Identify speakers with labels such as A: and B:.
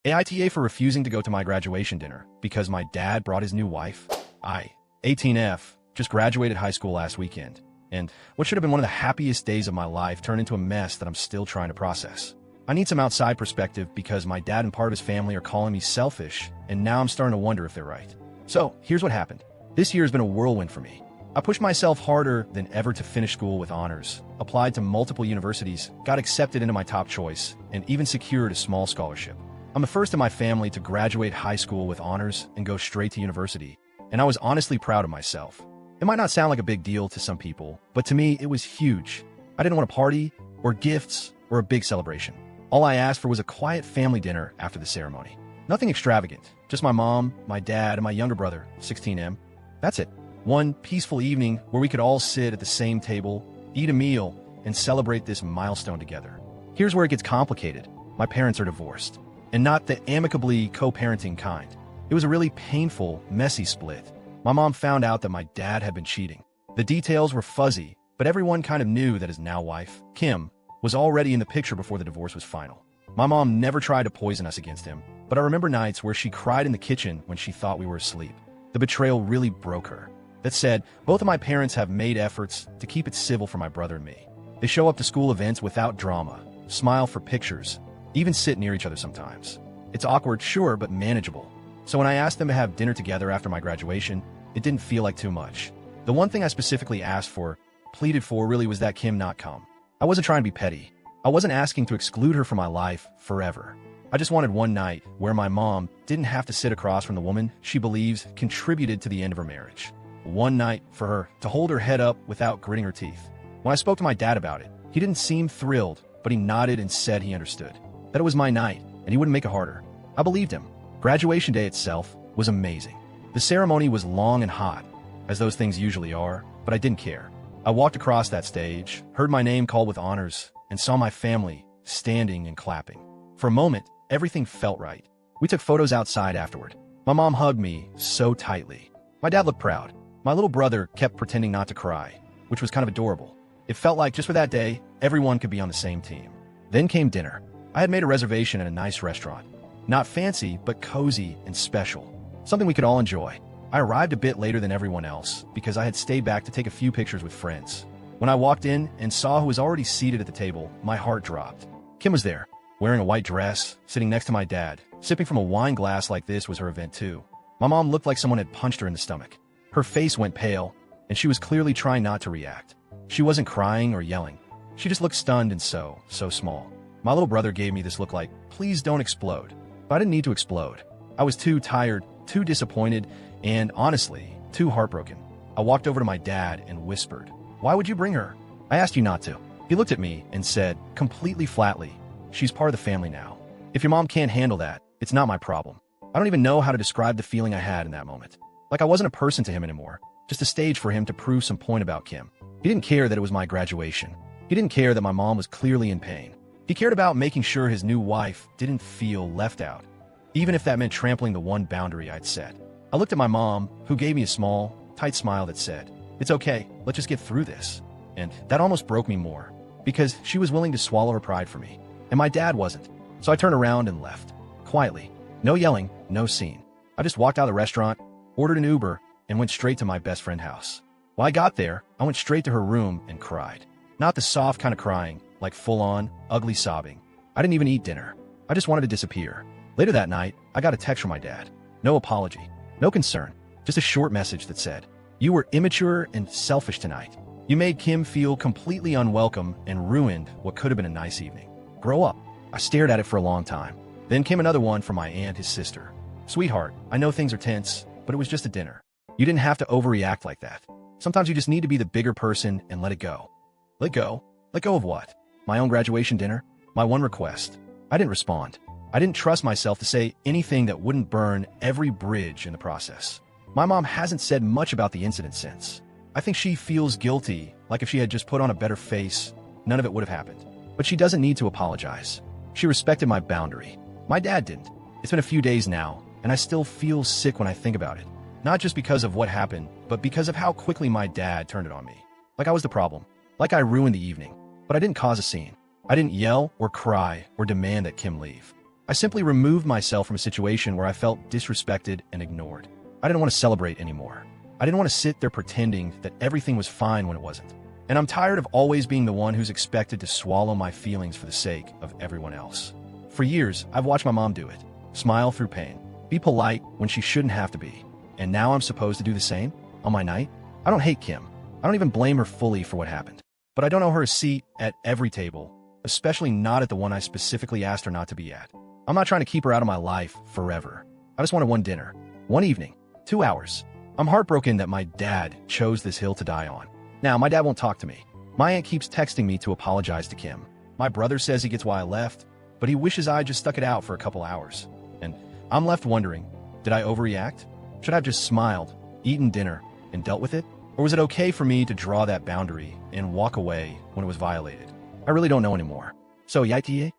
A: AITA for refusing to go to my graduation dinner because my dad brought his new wife. I, 18F, just graduated high school last weekend, and what should have been one of the happiest days of my life turned into a mess that I'm still trying to process. I need some outside perspective because my dad and part of his family are calling me selfish, and now I'm starting to wonder if they're right. So, here's what happened. This year has been a whirlwind for me. I pushed myself harder than ever to finish school with honors, applied to multiple universities, got accepted into my top choice, and even secured a small scholarship. I'm the first in my family to graduate high school with honors and go straight to university, and I was honestly proud of myself. It might not sound like a big deal to some people, but to me, it was huge. I didn't want a party, or gifts, or a big celebration. All I asked for was a quiet family dinner after the ceremony. Nothing extravagant, just my mom, my dad, and my younger brother, 16M. That's it. One peaceful evening where we could all sit at the same table, eat a meal, and celebrate this milestone together. Here's where it gets complicated. My parents are divorced, and not the amicably co-parenting kind. It was a really painful, messy split. My mom found out that my dad had been cheating. The details were fuzzy, but everyone kind of knew that his now wife, Kim, was already in the picture before the divorce was final. My mom never tried to poison us against him, but I remember nights where she cried in the kitchen when she thought we were asleep. The betrayal really broke her. That said, both of my parents have made efforts to keep it civil for my brother and me. They show up to school events without drama, smile for pictures, even sit near each other sometimes. It's awkward, sure, but manageable. So when I asked them to have dinner together after my graduation, it didn't feel like too much. The one thing I specifically asked for, pleaded for, really was that Kim not come. I wasn't trying to be petty. I wasn't asking to exclude her from my life forever. I just wanted one night where my mom didn't have to sit across from the woman she believes contributed to the end of her marriage. One night for her to hold her head up without gritting her teeth. When I spoke to my dad about it, he didn't seem thrilled, but he nodded and said he understood. That it was my night, and he wouldn't make it harder. I believed him. Graduation day itself was amazing. The ceremony was long and hot, as those things usually are, but I didn't care. I walked across that stage, heard my name called with honors, and saw my family standing and clapping. For a moment, everything felt right. We took photos outside afterward. My mom hugged me so tightly. My dad looked proud. My little brother kept pretending not to cry, which was kind of adorable. It felt like just for that day, everyone could be on the same team. Then came dinner. I had made a reservation at a nice restaurant. Not fancy, but cozy and special. Something we could all enjoy. I arrived a bit later than everyone else because I had stayed back to take a few pictures with friends. When I walked in and saw who was already seated at the table, my heart dropped. Kim was there, wearing a white dress, sitting next to my dad. Sipping from a wine glass like this was her event too. My mom looked like someone had punched her in the stomach. Her face went pale, and she was clearly trying not to react. She wasn't crying or yelling. She just looked stunned and so small. My little brother gave me this look like, please don't explode. But I didn't need to explode. I was too tired, too disappointed, and honestly, too heartbroken. I walked over to my dad and whispered, "Why would you bring her?" "I asked you not to." He looked at me and said, completely flatly, "She's part of the family now. If your mom can't handle that, it's not my problem." I don't even know how to describe the feeling I had in that moment. Like I wasn't a person to him anymore, just a stage for him to prove some point about Kim. He didn't care that it was my graduation. He didn't care that my mom was clearly in pain. He cared about making sure his new wife didn't feel left out, even if that meant trampling the one boundary I'd set. I looked at my mom, who gave me a small, tight smile that said, "It's okay, let's just get through this." And that almost broke me more, because she was willing to swallow her pride for me, and my dad wasn't. So I turned around and left, quietly. No yelling, no scene. I just walked out of the restaurant, ordered an Uber, and went straight to my best friend's house. When I got there, I went straight to her room and cried. Not the soft kind of crying, like full-on, ugly sobbing. I didn't even eat dinner. I just wanted to disappear. Later that night, I got a text from my dad. No apology, no concern, just a short message that said, "You were immature and selfish tonight. You made Kim feel completely unwelcome and ruined what could have been a nice evening. Grow up." I stared at it for a long time. Then came another one from my aunt, his sister. "Sweetheart, I know things are tense, but it was just a dinner. You didn't have to overreact like that. Sometimes you just need to be the bigger person and let it go." Let go? Let go of what? My own graduation dinner? My one request? I didn't respond. I didn't trust myself to say anything that wouldn't burn every bridge in the process. My mom hasn't said much about the incident since. I think she feels guilty, like if she had just put on a better face, none of it would have happened. But she doesn't need to apologize. She respected my boundary. My dad didn't. It's been a few days now, and I still feel sick when I think about it. Not just because of what happened, but because of how quickly my dad turned it on me. Like I was the problem. Like I ruined the evening. But I didn't cause a scene. I didn't yell or cry or demand that Kim leave. I simply removed myself from a situation where I felt disrespected and ignored. I didn't want to celebrate anymore. I didn't want to sit there pretending that everything was fine when it wasn't. And I'm tired of always being the one who's expected to swallow my feelings for the sake of everyone else. For years, I've watched my mom do it. Smile through pain. Be polite when she shouldn't have to be. And now I'm supposed to do the same? On my night? I don't hate Kim. I don't even blame her fully for what happened. But I don't owe her a seat at every table, especially not at the one I specifically asked her not to be at. I'm not trying to keep her out of my life forever. I just wanted one dinner, one evening, 2 hours. I'm heartbroken that my dad chose this hill to die on. Now, my dad won't talk to me. My aunt keeps texting me to apologize to Kim. My brother says he gets why I left, but he wishes I just stuck it out for a couple hours. And I'm left wondering, did I overreact? Should I have just smiled, eaten dinner, and dealt with it? Or was it okay for me to draw that boundary and walk away when it was violated? I really don't know anymore. So, AITA?